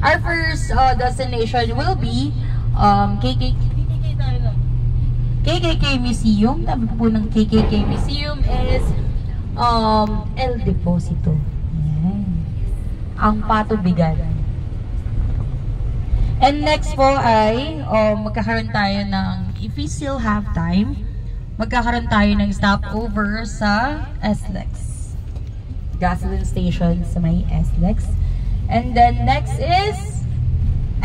Our first destination will be KKK Museum. Tabi po ng KKK Museum is El Deposito. Yan. Ang patubigan. And next po ay magkakaroon tayo ng, if we still have time, magkakaroon tayo ng stopover sa SLEX. Gasoline station sa may SLEX. And then next is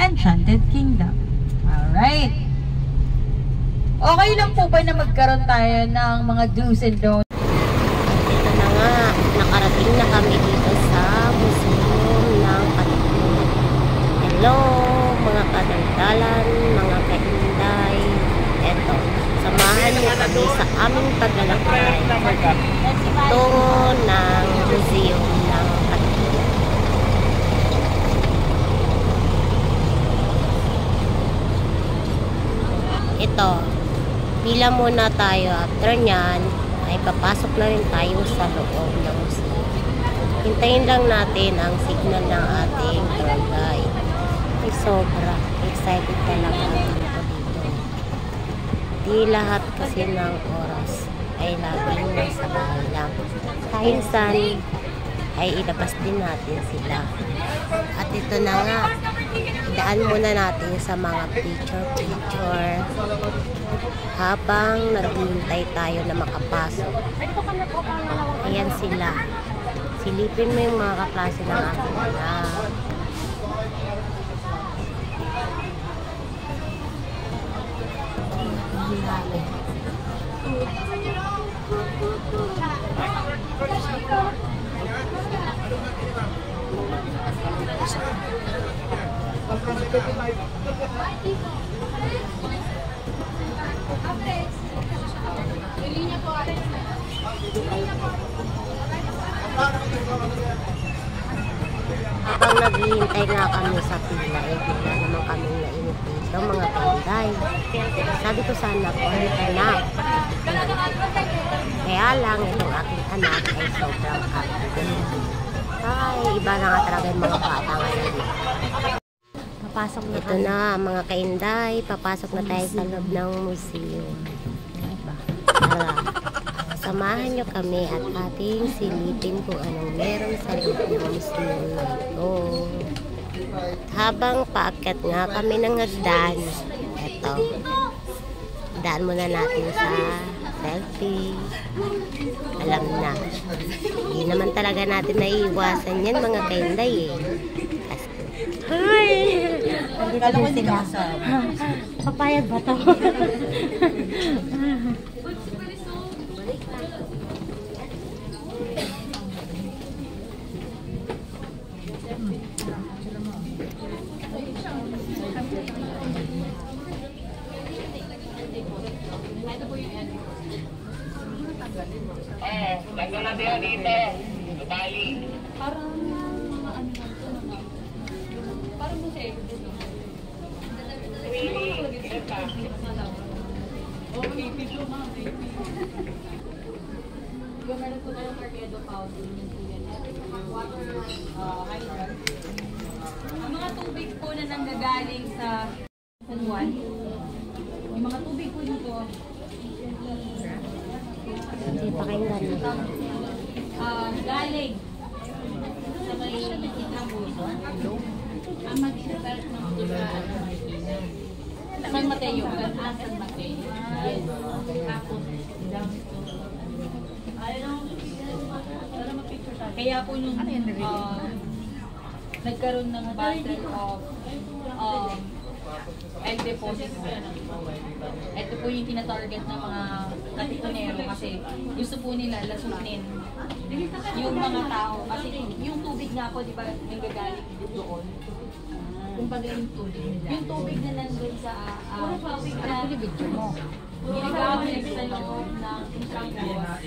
Enchanted Kingdom. Alright. Okay lang po ba na magkaroon tayo ng mga do's and don'ts? Ito na nga, nakarating na kami dito sa Museum ng Katipunan. Hello, mga kadaldalan, mga kainday. Ito, samahan niyo kami sa aming paglalakbay tungo ng Museum ng Katipunan. Ito, pila muna tayo. After nyan, ay papasok na rin tayo sa loob ng museum. Hintayin lang natin ang signal ng ating tour guide. Ay, sobra excited talaga ako dito. Di lahat kasi ng oras ay laging nasa bahay lang. Minsan ay ilabas din natin sila. At ito na nga, daan muna natin sa mga picture habang naghihintay tayo na makapasok. Ayan sila. Silipin mo yung mga kaklase ng ating anak. Habang naghihintay nga kami sa pila, bigla naman kami nainip dito, mga kanday. Sabi ko sa anak ko, anak. Kaya lang, itong aking anak ay sobrang active. Ay, iba na nga talaga yung mga bata ngayon. Papasok na ito na, mga kainday. Papasok na tayo sa loob ng museum. Tara, samahan nyo kami at ating silipin kung anong meron sa loob ng museum na ito. Habang paakyat nga kami ng hagdan, eto, daan muna natin sa selfie. Alam na, hindi naman talaga natin naiiwasan yan, mga kainday eh. Hi! Kala ko hindi ka papayag ba ito? Tanggal natin yan dito. Bali. Parang museo dito. Okay, pito mga baby. Meron po tayong Cargedo fountain. Water hydrant. Ang mga tubig po na nanggagaling sa San Juan. Yung mga tubig po dito. Hindi pa kayong galing. Galing sa may Itramuso. Ang mag-start ng San Mateo. San Mateo. Yes. Tapos, kaya po yung nagkaroon ng battle of El Deposito. Ito po yung tinatarget ng mga katipunero kasi gusto po nila lasunin yung mga tao. Kasi yung tubig nga po, di ba, nanggagaling doon. Kumbaga yung tubig nila. Yung tubig na nandun sa tubig na video mo. Ginagamit sa loob ng Intramuros.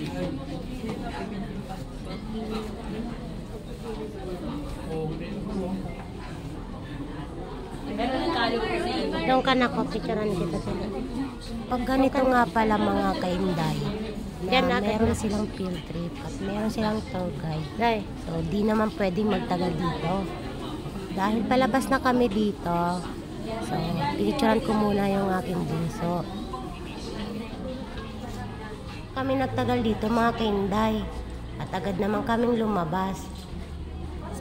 Doon ka na ko, picturean kita sila. Pag ganito nga pala mga kainday, na meron silang field trip at meron silang tour guide. So, di naman pwedeng magtagal dito. Dahil palabas na kami dito, so pinicturean ko muna yung aking bunso. Kami nagtagal dito mga kainday, at agad naman kaming lumabas.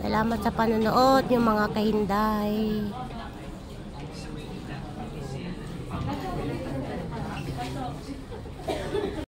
Salamat sa panonood yung mga kahinday.